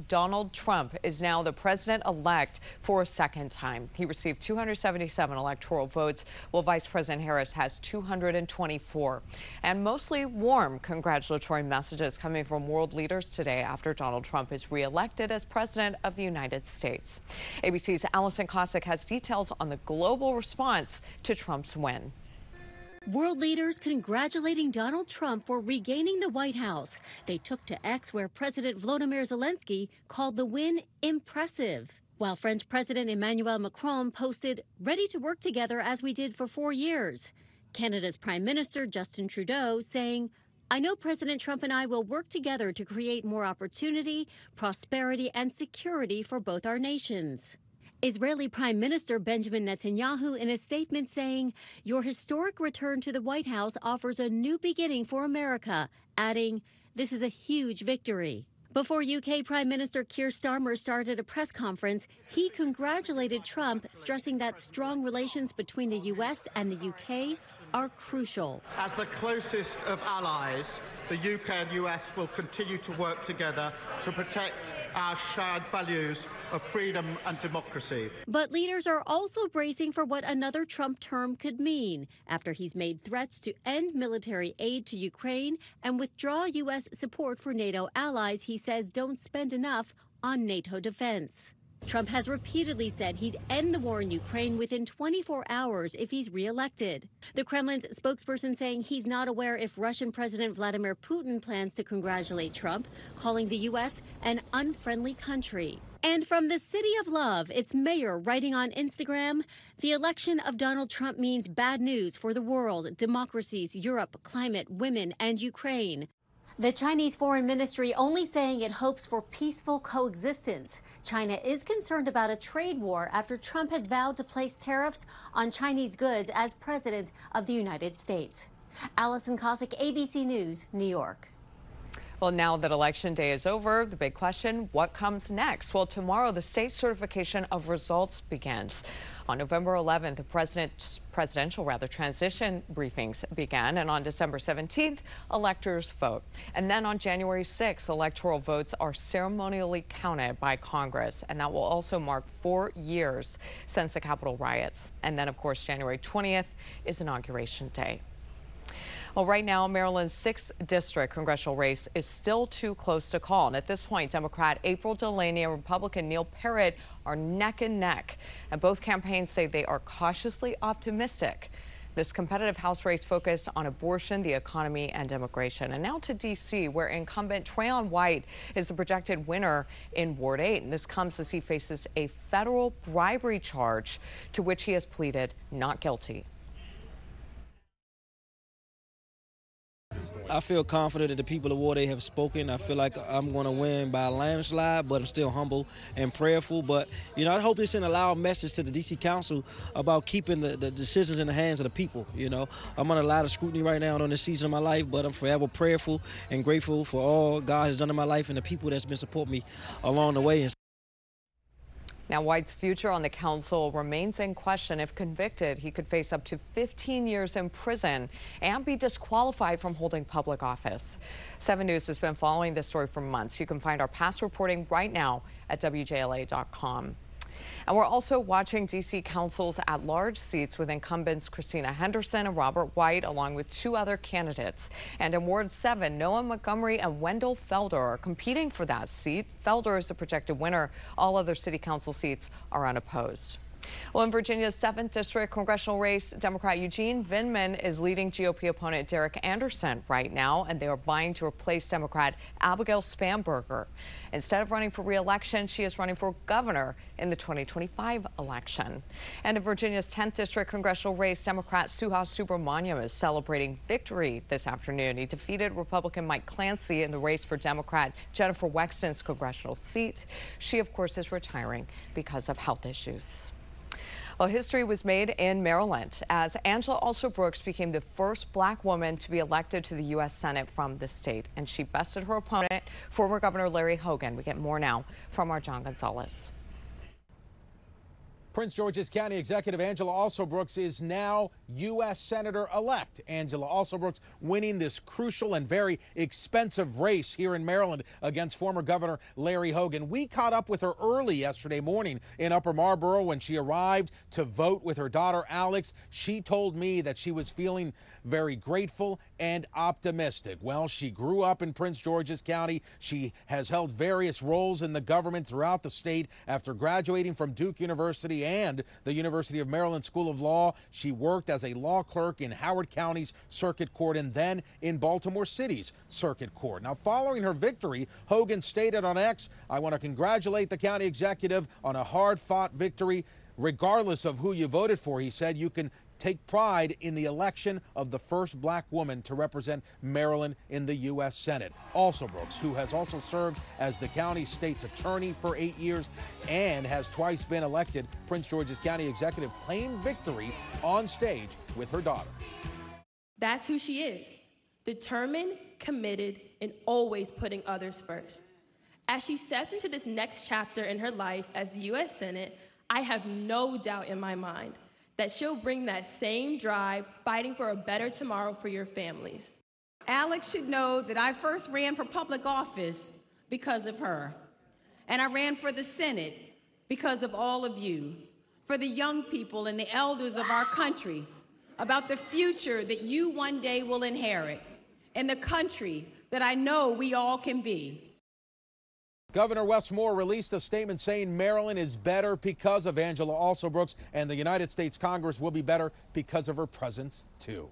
Donald Trump is now the president-elect for a second time. He received 277 electoral votes, while Vice President Harris has 224. And mostly warm congratulatory messages coming from world leaders today after Donald Trump is reelected as president of the United States. ABC's Allison Cossack has details on the global response to Trump's win. World leaders congratulating Donald Trump for regaining the White House. They took to X, where President Volodymyr Zelensky called the win impressive, while French President Emmanuel Macron posted, "Ready to work together as we did for 4 years." Canada's Prime Minister Justin Trudeau saying, "I know President Trump and I will work together to create more opportunity, prosperity, and security for both our nations." Israeli Prime Minister Benjamin Netanyahu in a statement saying, "Your historic return to the White House offers a new beginning for America," adding, "This is a huge victory." Before UK Prime Minister Keir Starmer started a press conference, he congratulated Trump, stressing that strong relations between the US and the UK are crucial. As the closest of allies, the UK and US will continue to work together to protect our shared values of freedom and democracy. But leaders are also bracing for what another Trump term could mean, after he's made threats to end military aid to Ukraine and withdraw U.S. support for NATO allies he says don't spend enough on NATO defense. Trump has repeatedly said he'd end the war in Ukraine within 24 hours if he's reelected. The Kremlin's spokesperson saying he's not aware if Russian President Vladimir Putin plans to congratulate Trump, calling the U.S. an unfriendly country. And from the City of Love, its mayor writing on Instagram, "The election of Donald Trump means bad news for the world, democracies, Europe, climate, women, and Ukraine." The Chinese Foreign Ministry only saying it hopes for peaceful coexistence. China is concerned about a trade war after Trump has vowed to place tariffs on Chinese goods as president of the United States. Allison Cossack, ABC News, New York. Well, now that Election Day is over, the big question, what comes next? Well, tomorrow, the state certification of results begins. On November 11th, the presidential transition briefings began, and on December 17th, electors vote. And then on January 6th, electoral votes are ceremonially counted by Congress, and that will also mark 4 years since the Capitol riots. And then, of course, January 20th is Inauguration Day. Well, right now, Maryland's 6th district congressional race is still too close to call. And at this point, Democrat April Delaney and Republican Neil Parrott are neck and neck. And both campaigns say they are cautiously optimistic. This competitive House race focused on abortion, the economy, and immigration. And now to D.C., where incumbent Trayon White is the projected winner in Ward 8. And this comes as he faces a federal bribery charge to which he has pleaded not guilty. I feel confident that the people of Ward 8 have spoken. I feel like I'm going to win by a landslide, but I'm still humble and prayerful. But, you know, I hope it's in a loud message to the D.C. Council about keeping the decisions in the hands of the people, you know. I'm under a lot of scrutiny right now on this season of my life, but I'm forever prayerful and grateful for all God has done in my life and the people that's been supporting me along the way. Now, White's future on the council remains in question. If convicted, he could face up to 15 years in prison and be disqualified from holding public office. 7 News has been following this story for months. You can find our past reporting right now at WJLA.com. And we're also watching D.C. council's at-large seats with incumbents Christina Henderson and Robert White, along with 2 other candidates. And in Ward 7, Noah Montgomery and Wendell Felder are competing for that seat. Felder is the projected winner. All other city council seats are unopposed. Well, in Virginia's 7th district congressional race, Democrat Eugene Vindman is leading GOP opponent Derek Anderson right now, and they are vying to replace Democrat Abigail Spanberger. Instead of running for re-election, she is running for governor in the 2025 election. And in Virginia's 10th district congressional race, Democrat Suhas Subramaniam is celebrating victory this afternoon. He defeated Republican Mike Clancy in the race for Democrat Jennifer Wexton's congressional seat. She, of course, is retiring because of health issues. Well, history was made in Maryland as Angela Alsop-Brooks became the first black woman to be elected to the U.S. Senate from the state, and she bested her opponent, former Governor Larry Hogan. We get more now from our John Gonzalez. Prince George's County Executive Angela Alsobrooks is now U.S. Senator-elect. Angela Alsobrooks winning this crucial and very expensive race here in Maryland against former Governor Larry Hogan. We caught up with her early yesterday morning in Upper Marlboro when she arrived to vote with her daughter Alex. She told me that she was feeling very grateful and optimistic. Well, she grew up in Prince George's County. She has held various roles in the government throughout the state. After graduating from Duke University and the University of Maryland School of Law, she worked as a law clerk in Howard County's Circuit Court and then in Baltimore City's Circuit Court. Now, following her victory, Hogan stated on X, "I want to congratulate the county executive on a hard-fought victory. Regardless of who you voted for," he said, "you can take pride in the election of the first black woman to represent Maryland in the U.S. Senate." Alsobrooks, who has also served as the county state's attorney for 8 years and has twice been elected Prince George's County executive, claimed victory on stage with her daughter. That's who she is, determined, committed, and always putting others first. As she steps into this next chapter in her life as the U.S. Senate, I have no doubt in my mind that she'll bring that same drive, fighting for a better tomorrow for your families. Alex should know that I first ran for public office because of her. And I ran for the Senate because of all of you, for the young people and the elders of our country, about the future that you one day will inherit, and the country that I know we all can be. Governor Wes Moore released a statement saying Maryland is better because of Angela Alsobrooks, and the United States Congress will be better because of her presence, too.